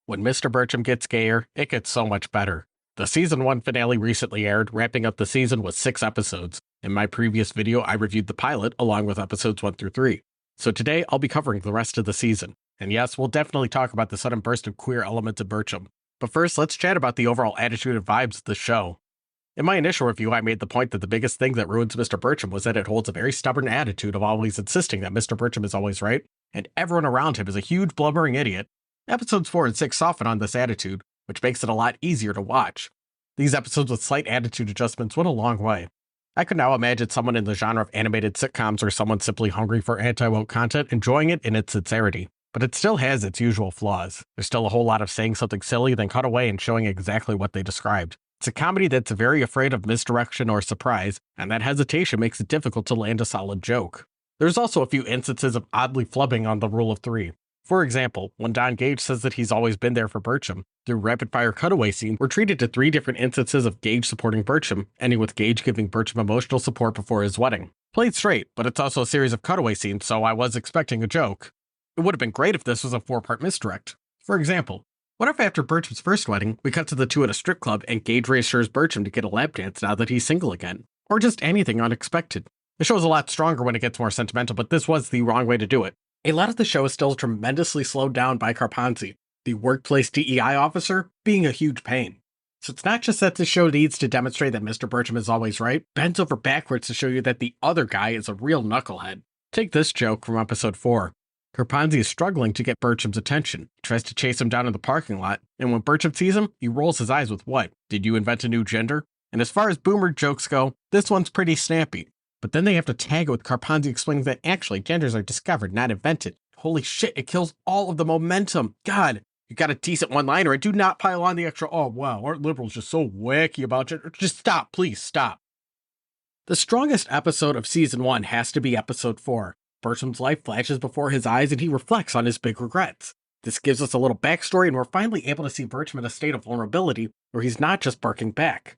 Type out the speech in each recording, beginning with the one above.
When Mr. Bertram gets gayer, it gets so much better. The season 1 finale recently aired, wrapping up the season with 6 episodes. In my previous video, I reviewed the pilot along with episodes 1 through 3. So today, I'll be covering the rest of the season. And yes, we'll definitely talk about the sudden burst of queer elements of Bertram. But first, let's chat about the overall attitude and vibes of the show. In my initial review, I made the point that the biggest thing that ruins Mr. Bertram was that it holds a very stubborn attitude of always insisting that Mr. Bertram is always right, and everyone around him is a huge blubbering idiot. Episodes 4 and 6 soften on this attitude, which makes it a lot easier to watch. These episodes with slight attitude adjustments went a long way. I could now imagine someone in the genre of animated sitcoms or someone simply hungry for anti-woke content enjoying it in its sincerity. But it still has its usual flaws. There's still a whole lot of saying something silly, then cut away and showing exactly what they described. It's a comedy that's very afraid of misdirection or surprise, and that hesitation makes it difficult to land a solid joke. There's also a few instances of oddly flubbing on the rule of 3. For example, when Don Gage says that he's always been there for Bertram, through rapid-fire cutaway scene, we're treated to 3 different instances of Gage supporting Bertram, ending with Gage giving Bertram emotional support before his wedding. Played straight, but it's also a series of cutaway scenes, so I was expecting a joke. It would have been great if this was a 4-part misdirect. For example, what if after Bertram's first wedding, we cut to the two at a strip club and Gage reassures Bertram to get a lap dance now that he's single again? Or just anything unexpected. The show's a lot stronger when it gets more sentimental, but this was the wrong way to do it. A lot of the show is still tremendously slowed down by Carpanzi, the workplace DEI officer, being a huge pain. So it's not just that the show needs to demonstrate that Mr. Bertram is always right, bends over backwards to show you that the other guy is a real knucklehead. Take this joke from episode 4. Carpanzi is struggling to get Bertram's attention. He tries to chase him down in the parking lot, and when Bertram sees him, he rolls his eyes with what? Did you invent a new gender? And as far as boomer jokes go, this one's pretty snappy. But then they have to tag it with Carpanzi explaining that actually genders are discovered, not invented. Holy shit, it kills all of the momentum. God, you got a decent one-liner and do not pile on the extra, oh wow, aren't liberals just so wacky about gender? Just stop, please stop. The strongest episode of season 1 has to be episode 4. Bertram's life flashes before his eyes and he reflects on his big regrets. This gives us a little backstory and we're finally able to see Bertram in a state of vulnerability where he's not just barking back.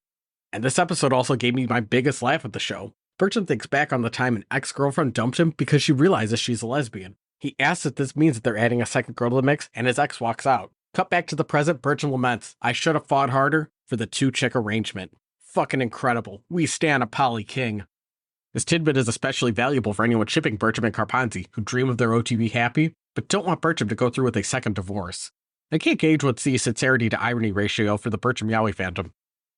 And this episode also gave me my biggest laugh at the show. Bertram thinks back on the time an ex-girlfriend dumped him because she realizes she's a lesbian. He asks if this means that they're adding a second girl to the mix, and his ex walks out. Cut back to the present, Bertram laments, I should have fought harder for the 2-chick arrangement. Fucking incredible. We stand a Polly King. This tidbit is especially valuable for anyone shipping Bertram and Carpanzi, who dream of their OTV happy, but don't want Bertram to go through with a second divorce. I can't gauge what's the sincerity to irony ratio for the Bertram Yaoi fandom.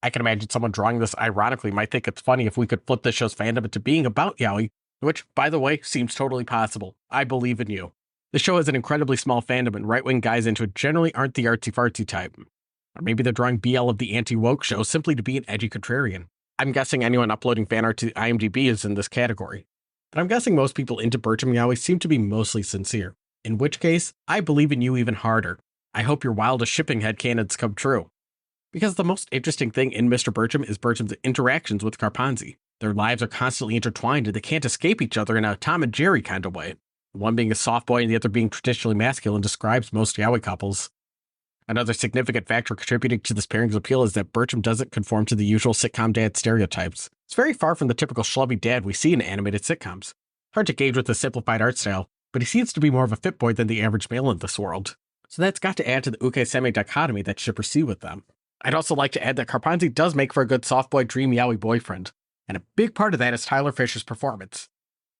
I can imagine someone drawing this ironically might think it's funny if we could flip this show's fandom into being about yaoi, which, by the way, seems totally possible. I believe in you. The show has an incredibly small fandom and right-wing guys into it generally aren't the artsy-fartsy type. Or maybe they're drawing BL of the anti-woke show simply to be an edgy contrarian. I'm guessing anyone uploading fan art to IMDb is in this category. But I'm guessing most people into Bertram Yaoi seem to be mostly sincere. In which case, I believe in you even harder. I hope your wildest shipping headcanons come true. Because the most interesting thing in Mr. Bertram is Bertram's interactions with Carpanzi. Their lives are constantly intertwined and they can't escape each other in a Tom and Jerry kind of way. One being a soft boy and the other being traditionally masculine describes most yaoi couples. Another significant factor contributing to this pairing's appeal is that Bertram doesn't conform to the usual sitcom dad stereotypes. It's very far from the typical schlubby dad we see in animated sitcoms. Hard to gauge with the simplified art style, but he seems to be more of a fit boy than the average male in this world. So that's got to add to the uke-seme dichotomy that shippers see with them. I'd also like to add that Carpanzi does make for a good soft boy dream yaoi boyfriend, and a big part of that is Tyler Fisher's performance.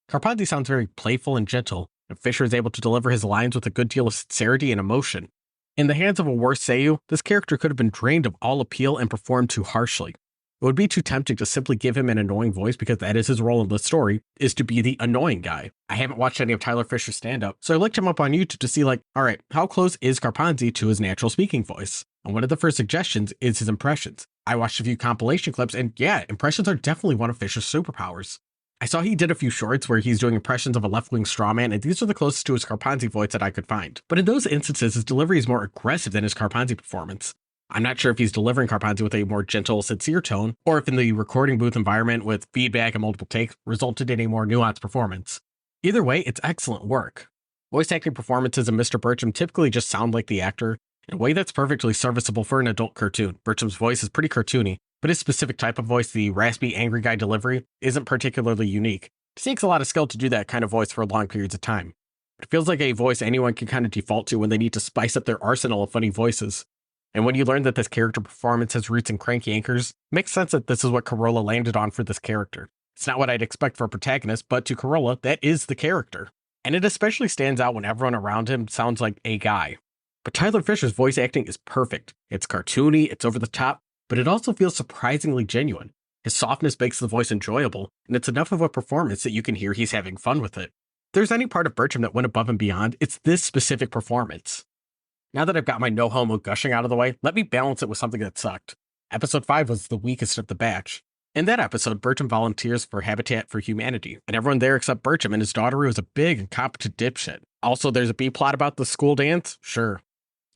Carpanzi sounds very playful and gentle, and Fisher is able to deliver his lines with a good deal of sincerity and emotion. In the hands of a worse seiyuu, this character could have been drained of all appeal and performed too harshly. It would be too tempting to simply give him an annoying voice because that is his role in the story, is to be the annoying guy. I haven't watched any of Tyler Fisher's stand-up, so I looked him up on YouTube to see alright, how close is Carpanzi to his natural speaking voice? And one of the first suggestions is his impressions. I watched a few compilation clips and yeah, impressions are definitely one of Fisher's superpowers. I saw he did a few shorts where he's doing impressions of a left-wing strawman and these are the closest to his Carpanzi voice that I could find. But in those instances, his delivery is more aggressive than his Carpanzi performance. I'm not sure if he's delivering Carpanzi with a more gentle, sincere tone, or if in the recording booth environment with feedback and multiple takes resulted in a more nuanced performance. Either way, it's excellent work. Voice acting performances in Mr. Bertram typically just sound like the actor, in a way that's perfectly serviceable for an adult cartoon. Bertram's voice is pretty cartoony, but his specific type of voice, the raspy, angry guy delivery, isn't particularly unique. It takes a lot of skill to do that kind of voice for long periods of time. It feels like a voice anyone can kind of default to when they need to spice up their arsenal of funny voices. And when you learn that this character performance has roots in Cranky Anchors, it makes sense that this is what Carolla landed on for this character. It's not what I'd expect for a protagonist, but to Carolla, that is the character. And it especially stands out when everyone around him sounds like a guy. But Tyler Fisher's voice acting is perfect. It's cartoony, it's over the top, but it also feels surprisingly genuine. His softness makes the voice enjoyable, and it's enough of a performance that you can hear he's having fun with it. If there's any part of Bertram that went above and beyond, it's this specific performance. Now that I've got my no homo gushing out of the way, let me balance it with something that sucked. Episode 5 was the weakest of the batch. In that episode, Bertram volunteers for Habitat for Humanity, and everyone there except Bertram and his daughter who is a big and competent dipshit. Also, there's a B-plot about the school dance? Sure.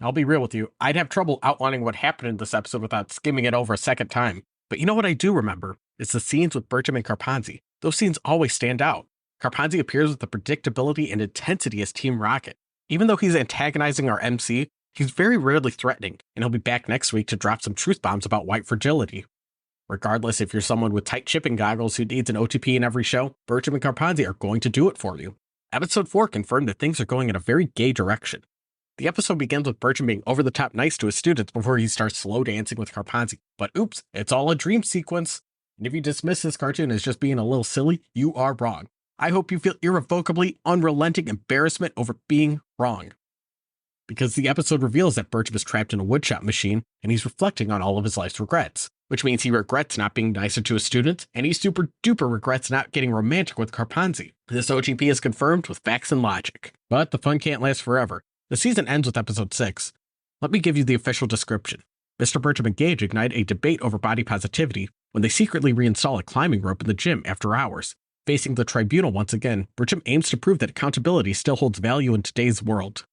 I'll be real with you, I'd have trouble outlining what happened in this episode without skimming it over a second time. But you know what I do remember? It's the scenes with Bertram and Carponzi. Those scenes always stand out. Carponzi appears with the predictability and intensity as Team Rocket. Even though he's antagonizing our MC, he's very rarely threatening, and he'll be back next week to drop some truth bombs about white fragility. Regardless if you're someone with tight chipping goggles who needs an OTP in every show, Bertram and Carponzi are going to do it for you. Episode 4 confirmed that things are going in a very gay direction. The episode begins with Bertram being over-the-top nice to his students before he starts slow dancing with Carponzi. But oops, it's all a dream sequence. And if you dismiss this cartoon as just being a little silly, you are wrong. I hope you feel irrevocably unrelenting embarrassment over being wrong. Because the episode reveals that Bertram is trapped in a woodshop machine, and he's reflecting on all of his life's regrets. Which means he regrets not being nicer to his students, and he super duper regrets not getting romantic with Carponzi. This OTP is confirmed with facts and logic. But the fun can't last forever. The season ends with episode 6. Let me give you the official description. Mr. Bertram and Gage ignite a debate over body positivity when they secretly reinstall a climbing rope in the gym after hours. Facing the tribunal once again, Bertram aims to prove that accountability still holds value in today's world.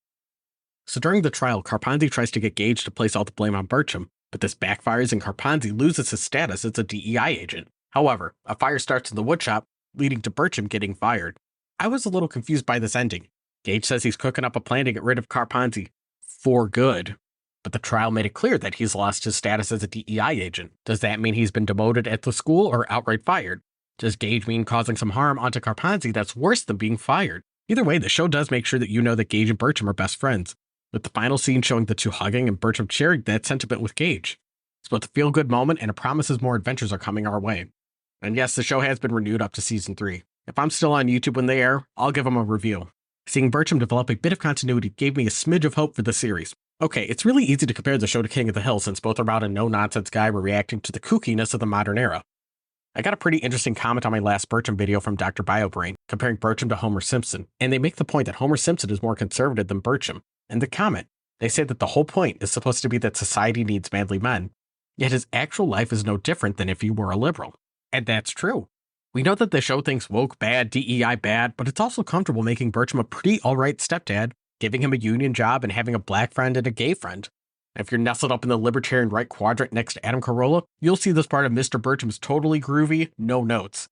So during the trial, Carponzi tries to get Gage to place all the blame on Bertram, but this backfires and Carponzi loses his status as a DEI agent. However, a fire starts in the woodshop, leading to Bertram getting fired. I was a little confused by this ending. Gage says he's cooking up a plan to get rid of Carponzi. For good. But the trial made it clear that he's lost his status as a DEI agent. Does that mean he's been demoted at the school or outright fired? Does Gage mean causing some harm onto Carponzi that's worse than being fired? Either way, the show does make sure that you know that Gage and Bertram are best friends, with the final scene showing the two hugging and Bertram sharing that sentiment with Gage. It's both a feel-good moment and it promises more adventures are coming our way. And yes, the show has been renewed up to season 3. If I'm still on YouTube when they air, I'll give them a review. Seeing Bertram develop a bit of continuity gave me a smidge of hope for the series. Okay, it's really easy to compare the show to King of the Hill since both are about a no-nonsense guy reacting to the kookiness of the modern era. I got a pretty interesting comment on my last Bertram video from Dr. BioBrain, comparing Bertram to Homer Simpson, and they make the point that Homer Simpson is more conservative than Bertram. And the comment, they say that the whole point is supposed to be that society needs manly men, yet his actual life is no different than if he were a liberal. And that's true. We know that the show thinks woke bad, DEI bad, but it's also comfortable making Bertram a pretty alright stepdad, giving him a union job and having a black friend and a gay friend. If you're nestled up in the libertarian right quadrant next to Adam Carolla, you'll see this part of Mr. Bertram's totally groovy, no notes.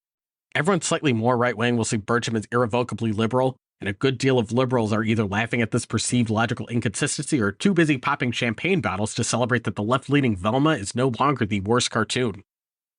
Everyone slightly more right-wing will see Bertram as irrevocably liberal, and a good deal of liberals are either laughing at this perceived logical inconsistency or too busy popping champagne bottles to celebrate that the left-leaning Velma is no longer the worst cartoon.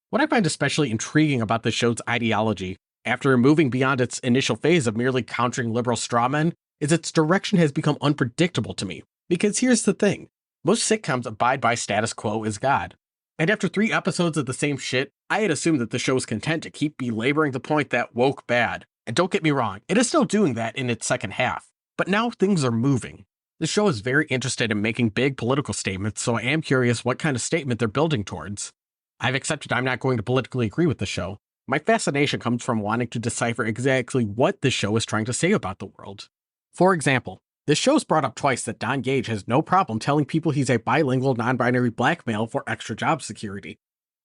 What I find especially intriguing about the show's ideology, after moving beyond its initial phase of merely countering liberal strawmen, is its direction has become unpredictable to me. Because here's the thing, most sitcoms abide by status quo as God. And after 3 episodes of the same shit, I had assumed that the show was content to keep belaboring the point that woke bad. And don't get me wrong, it is still doing that in its second half. But now things are moving. The show is very interested in making big political statements, so I am curious what kind of statement they're building towards. I've accepted I'm not going to politically agree with the show. My fascination comes from wanting to decipher exactly what the show is trying to say about the world. For example, this show's brought up twice that Don Gage has no problem telling people he's a bilingual non-binary black male for extra job security.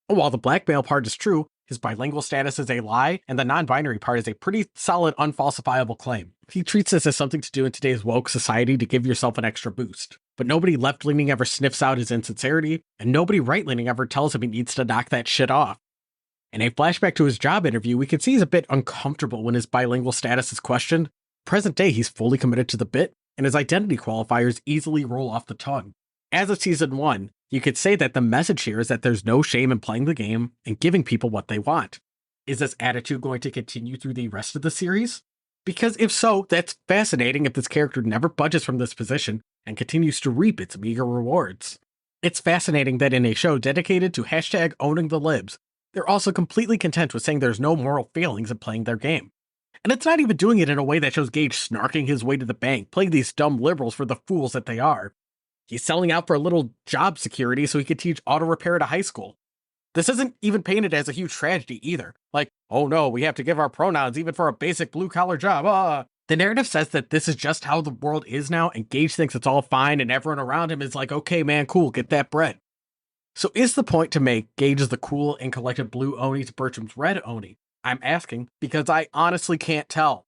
And while the black male part is true, his bilingual status is a lie, and the non-binary part is a pretty solid, unfalsifiable claim. He treats this as something to do in today's woke society to give yourself an extra boost. But nobody left-leaning ever sniffs out his insincerity, and nobody right-leaning ever tells him he needs to knock that shit off. In a flashback to his job interview, we can see he's a bit uncomfortable when his bilingual status is questioned. Present day, he's fully committed to the bit, and his identity qualifiers easily roll off the tongue. As of season 1, you could say that the message here is that there's no shame in playing the game and giving people what they want. Is this attitude going to continue through the rest of the series? Because if so, that's fascinating if this character never budges from this position and continues to reap its meager rewards. It's fascinating that in a show dedicated to hashtag owning the libs, they're also completely content with saying there's no moral failings in playing their game. And it's not even doing it in a way that shows Gage snarking his way to the bank, playing these dumb liberals for the fools that they are. He's selling out for a little job security so he could teach auto repair at a high school. This isn't even painted as a huge tragedy either. Like, oh no, we have to give our pronouns even for a basic blue-collar job. The narrative says that this is just how the world is now, and Gage thinks it's all fine, and everyone around him is like, okay man, cool, get that bread. So is the point to make Gage as the cool and collected blue Oni to Bertram's red Oni? I'm asking because I honestly can't tell.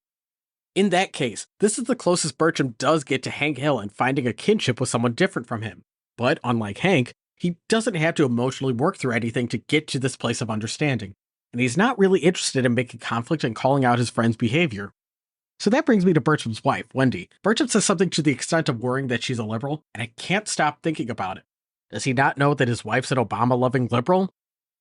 In that case, this is the closest Bertram does get to Hank Hill and finding a kinship with someone different from him. But unlike Hank, he doesn't have to emotionally work through anything to get to this place of understanding, and he's not really interested in making conflict and calling out his friend's behavior. So that brings me to Bertram's wife, Wendy. Bertram says something to the extent of worrying that she's a liberal, and I can't stop thinking about it. Does he not know that his wife's an Obama-loving liberal?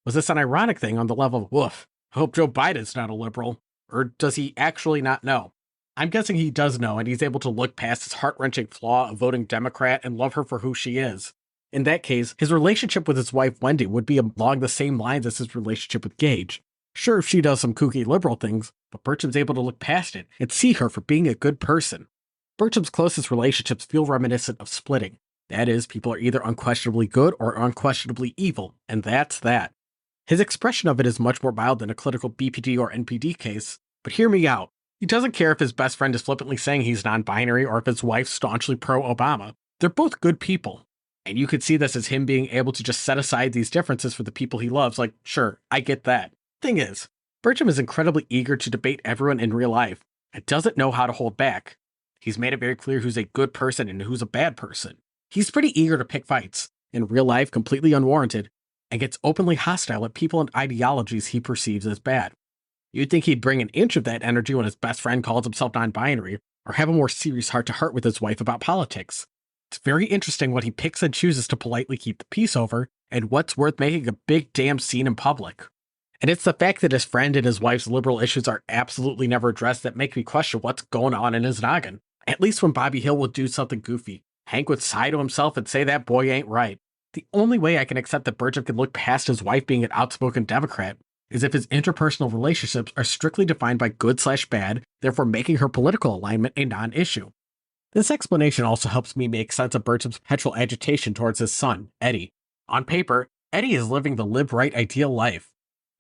Was this an ironic thing on the level of, woof, I hope Joe Biden's not a liberal? Or does he actually not know? I'm guessing he does know, and he's able to look past his heart-wrenching flaw of voting Democrat and love her for who she is. In that case, his relationship with his wife Wendy would be along the same lines as his relationship with Gage. Sure, she does some kooky liberal things, but Bertram's able to look past it and see her for being a good person. Bertram's closest relationships feel reminiscent of splitting. That is, people are either unquestionably good or unquestionably evil, and that's that. His expression of it is much more mild than a clinical BPD or NPD case, but hear me out. He doesn't care if his best friend is flippantly saying he's non-binary or if his wife's staunchly pro-Obama. They're both good people. And you could see this as him being able to just set aside these differences for the people he loves, like, sure, I get that. Thing is, Bertram is incredibly eager to debate everyone in real life, and doesn't know how to hold back. He's made it very clear who's a good person and who's a bad person. He's pretty eager to pick fights, in real life completely unwarranted, and gets openly hostile at people and ideologies he perceives as bad. You'd think he'd bring an inch of that energy when his best friend calls himself non-binary, or have a more serious heart-to-heart with his wife about politics. It's very interesting what he picks and chooses to politely keep the peace over, and what's worth making a big damn scene in public. And it's the fact that his friend and his wife's liberal issues are absolutely never addressed that make me question what's going on in his noggin. At least when Bobby Hill would do something goofy, Hank would sigh to himself and say that boy ain't right. The only way I can accept that Bertram can look past his wife being an outspoken Democrat is if his interpersonal relationships are strictly defined by good/bad, therefore making her political alignment a non-issue. This explanation also helps me make sense of Bertram's perpetual agitation towards his son, Eddie. On paper, Eddie is living the live-right ideal life.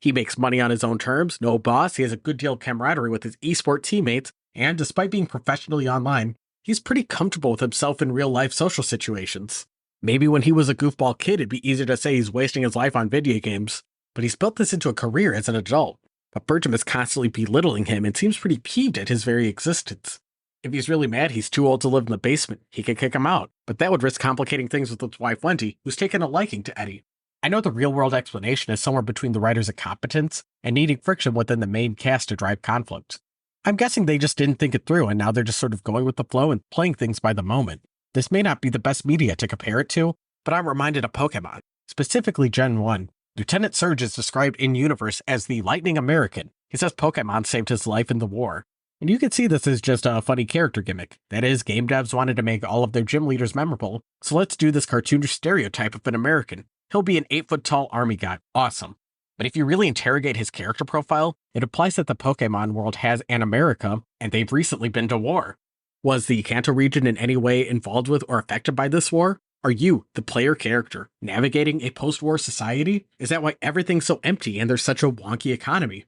He makes money on his own terms, no boss, he has a good deal of camaraderie with his esport teammates, and despite being professionally online, he's pretty comfortable with himself in real-life social situations. Maybe when he was a goofball kid, it'd be easier to say he's wasting his life on video games, but he's built this into a career as an adult. But Bertram is constantly belittling him and seems pretty peeved at his very existence. If he's really mad he's too old to live in the basement, he could kick him out, but that would risk complicating things with his wife Wendy, who's taken a liking to Eddie. I know the real-world explanation is somewhere between the writer's incompetence and needing friction within the main cast to drive conflict. I'm guessing they just didn't think it through and now they're just sort of going with the flow and playing things by the moment. This may not be the best media to compare it to, but I'm reminded of Pokemon, specifically Gen 1. Lieutenant Surge is described in-universe as the Lightning American. He says Pokemon saved his life in the war. And you can see this as just a funny character gimmick. That is, game devs wanted to make all of their gym leaders memorable, so let's do this cartoonish stereotype of an American. He'll be an 8-foot-tall army guy. Awesome. But if you really interrogate his character profile, it implies that the Pokemon world has an America, and they've recently been to war. Was the Kanto region in any way involved with or affected by this war? Are you, the player character, navigating a post-war society? Is that why everything's so empty and there's such a wonky economy?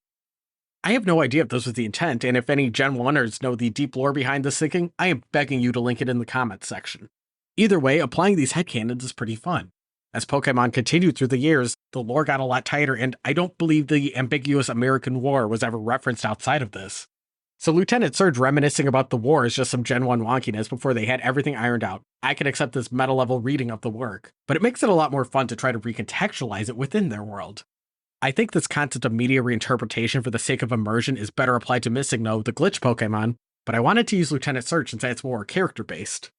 I have no idea if this was the intent, and if any Gen 1ers know the deep lore behind this thinking, I am begging you to link it in the comments section. Either way, applying these headcanons is pretty fun. As Pokemon continued through the years, the lore got a lot tighter, and I don't believe the ambiguous American War was ever referenced outside of this. So Lieutenant Surge reminiscing about the war is just some Gen 1 wonkiness before they had everything ironed out. I can accept this meta-level reading of the work, but it makes it a lot more fun to try to recontextualize it within their world. I think this concept of media reinterpretation for the sake of immersion is better applied to Missingno, the glitch Pokemon, but I wanted to use Lieutenant Surge since that's more character-based.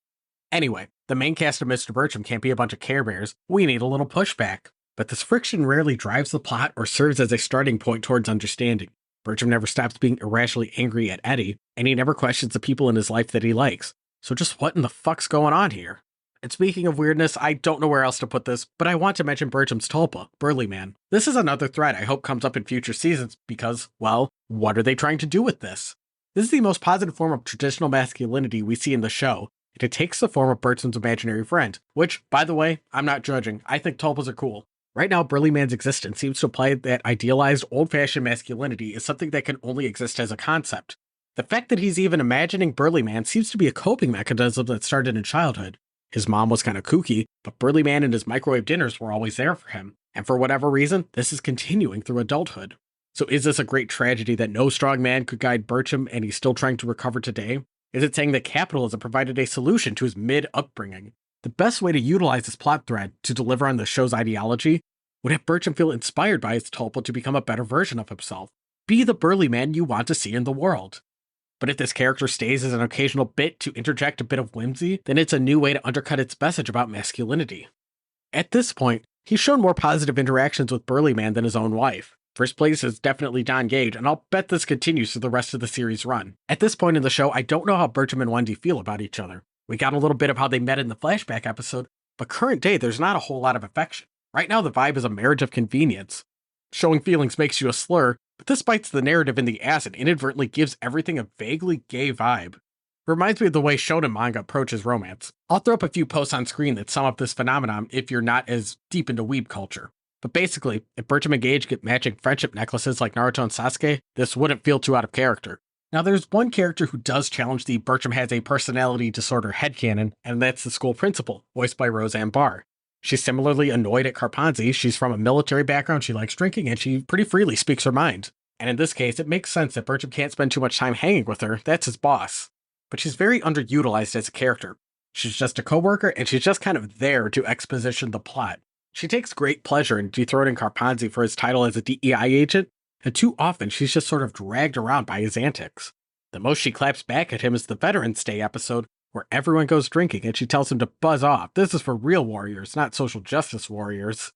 Anyway, the main cast of Mr. Bertram can't be a bunch of Care Bears, we need a little pushback. But this friction rarely drives the plot or serves as a starting point towards understanding. Bertram never stops being irrationally angry at Eddie, and he never questions the people in his life that he likes. So just what in the fuck's going on here? And speaking of weirdness, I don't know where else to put this, but I want to mention Bertram's Tulpa, Burly Man. This is another thread I hope comes up in future seasons because, well, what are they trying to do with this? This is the most positive form of traditional masculinity we see in the show, and it takes the form of Bertram's imaginary friend, which, by the way, I'm not judging. I think Tulpas are cool. Right now, Burly Man's existence seems to imply that idealized, old-fashioned masculinity is something that can only exist as a concept. The fact that he's even imagining Burly Man seems to be a coping mechanism that started in childhood. His mom was kind of kooky, but Burly Man and his microwave dinners were always there for him. And for whatever reason, this is continuing through adulthood. So is this a great tragedy that no strong man could guide Bertram and he's still trying to recover today? Is it saying that capitalism provided a solution to his mid-upbringing? The best way to utilize this plot thread to deliver on the show's ideology would have Bertram feel inspired by his Tulpa to become a better version of himself. Be the burly man you want to see in the world. But if this character stays as an occasional bit to interject a bit of whimsy, then it's a new way to undercut its message about masculinity. At this point, he's shown more positive interactions with Burly Man than his own wife. First place is definitely Don Gage, and I'll bet this continues through the rest of the series' run. At this point in the show, I don't know how Bertram and Wendy feel about each other. We got a little bit of how they met in the flashback episode, but current day, there's not a whole lot of affection. Right now, the vibe is a marriage of convenience. Showing feelings makes you a slur, but this bites the narrative in the ass and inadvertently gives everything a vaguely gay vibe. Reminds me of the way shonen manga approaches romance. I'll throw up a few posts on screen that sum up this phenomenon if you're not as deep into weeb culture. But basically, if Bertram and Gage get matching friendship necklaces like Naruto and Sasuke, this wouldn't feel too out of character. Now there's one character who does challenge the Bertram has a personality disorder headcanon, and that's the school principal, voiced by Roseanne Barr. She's similarly annoyed at Carpanzi. She's from a military background, she likes drinking, and she pretty freely speaks her mind. And in this case, it makes sense that Bertram can't spend too much time hanging with her, that's his boss. But she's very underutilized as a character. She's just a coworker, and she's just kind of there to exposition the plot. She takes great pleasure in dethroning Carpanzi for his title as a DEI agent, and too often she's just sort of dragged around by his antics. The most she claps back at him is the Veterans Day episode, where everyone goes drinking and she tells him to buzz off. This is for real warriors, not social justice warriors.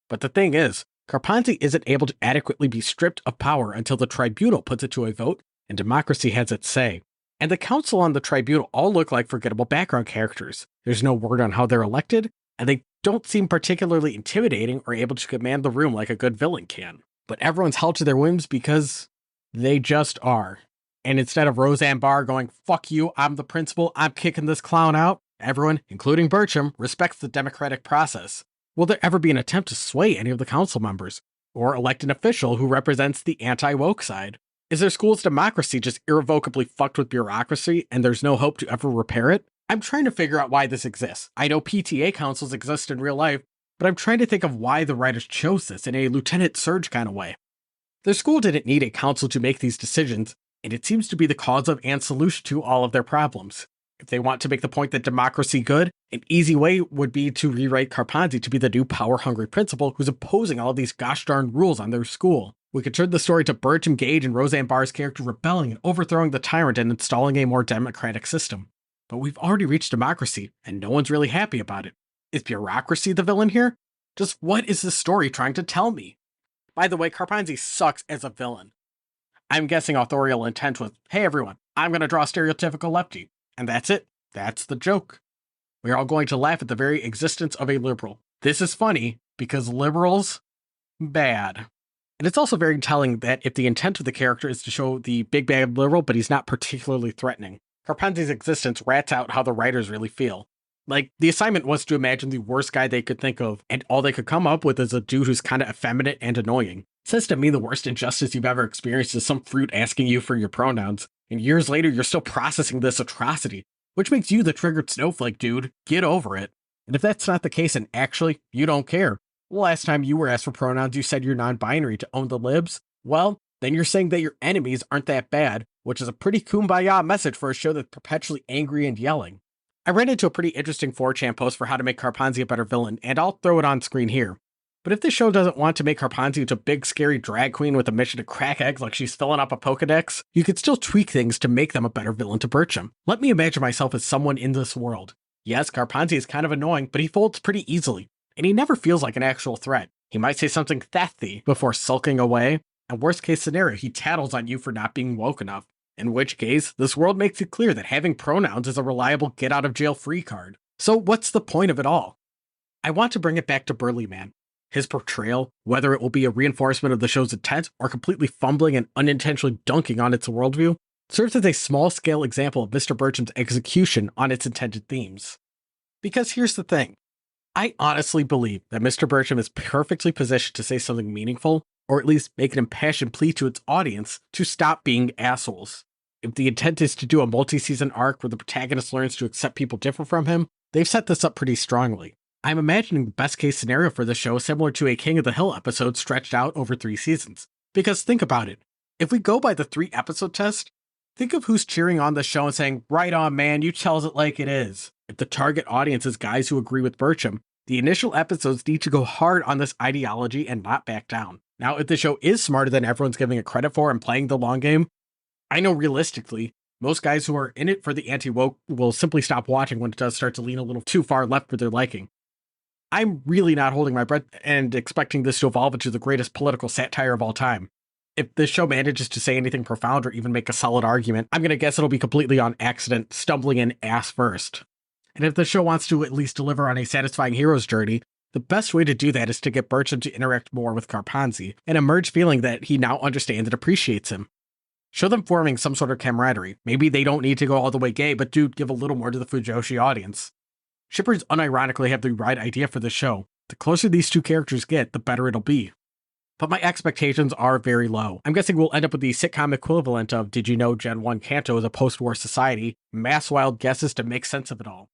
But the thing is, Carpanzi isn't able to adequately be stripped of power until the tribunal puts it to a vote and democracy has its say. And the council on the tribunal all look like forgettable background characters. There's no word on how they're elected, and they don't seem particularly intimidating or able to command the room like a good villain can. But everyone's held to their whims because they just are. And instead of Roseanne Barr going, "Fuck you, I'm the principal, I'm kicking this clown out," everyone, including Bertram, respects the democratic process. Will there ever be an attempt to sway any of the council members? Or elect an official who represents the anti-woke side? Is their school's democracy just irrevocably fucked with bureaucracy and there's no hope to ever repair it? I'm trying to figure out why this exists. I know PTA councils exist in real life, but I'm trying to think of why the writers chose this in a Lieutenant Surge kind of way. Their school didn't need a council to make these decisions, and it seems to be the cause of and solution to all of their problems. If they want to make the point that democracy good, an easy way would be to rewrite Carpanzi to be the new power-hungry principal who's imposing all of these gosh darn rules on their school. We could turn the story to Bertram Gage and Roseanne Barr's character rebelling and overthrowing the tyrant and installing a more democratic system. But we've already reached democracy, and no one's really happy about it. Is bureaucracy the villain here? Just what is this story trying to tell me? By the way, Carpanzi sucks as a villain. I'm guessing authorial intent was, hey everyone, I'm going to draw a stereotypical lefty. And that's it. That's the joke. We're all going to laugh at the very existence of a liberal. This is funny because liberals, bad. And it's also very telling that if the intent of the character is to show the big bad liberal, but he's not particularly threatening, Carpanzi's existence rats out how the writers really feel. Like, the assignment was to imagine the worst guy they could think of, and all they could come up with is a dude who's kind of effeminate and annoying. It says to me the worst injustice you've ever experienced is some fruit asking you for your pronouns, and years later you're still processing this atrocity, which makes you the triggered snowflake, dude. Get over it. And if that's not the case and actually you don't care, the last time you were asked for pronouns you said you're non-binary to own the libs, well, then you're saying that your enemies aren't that bad, which is a pretty kumbaya message for a show that's perpetually angry and yelling. I ran into a pretty interesting 4chan post for how to make Carpanzi a better villain, and I'll throw it on screen here. But if this show doesn't want to make Carpanzi into a big scary drag queen with a mission to crack eggs like she's filling up a Pokedex, you could still tweak things to make them a better villain to Bertram. Let me imagine myself as someone in this world. Yes, Carpanzi is kind of annoying, but he folds pretty easily, and he never feels like an actual threat. He might say something thathy before sulking away, And worst case scenario, he tattles on you for not being woke enough. In which case, this world makes it clear that having pronouns is a reliable get out of jail free card. So what's the point of it all? I want to bring it back to Burly Man. His portrayal, whether it will be a reinforcement of the show's intent or completely fumbling and unintentionally dunking on its worldview, serves as a small-scale example of Mr. Bertram's execution on its intended themes. Because here's the thing. I honestly believe that Mr. Bertram is perfectly positioned to say something meaningful, or at least make an impassioned plea to its audience to stop being assholes. If the intent is to do a multi-season arc where the protagonist learns to accept people different from him, they've set this up pretty strongly. I'm imagining the best case scenario for the show similar to a King of the Hill episode stretched out over 3 seasons. Because think about it, if we go by the 3-episode test, think of who's cheering on the show and saying, "Right on, man, you tells it like it is." If the target audience is guys who agree with Bertram, the initial episodes need to go hard on this ideology and not back down. Now, if the show is smarter than everyone's giving it credit for and playing the long game, I know realistically, most guys who are in it for the anti-woke will simply stop watching when it does start to lean a little too far left for their liking. I'm really not holding my breath and expecting this to evolve into the greatest political satire of all time. If this show manages to say anything profound or even make a solid argument, I'm going to guess it'll be completely on accident, stumbling in ass first. And if the show wants to at least deliver on a satisfying hero's journey, the best way to do that is to get Bertram to interact more with Garpanzi and emerge feeling that he now understands and appreciates him. Show them forming some sort of camaraderie. Maybe they don't need to go all the way gay, but do give a little more to the Fujoshi audience. Shippers unironically have the right idea for the show. The closer these two characters get, the better it'll be. But my expectations are very low. I'm guessing we'll end up with the sitcom equivalent of Did You Know Gen 1 Kanto is a post-war society, mass wild guesses to make sense of it all.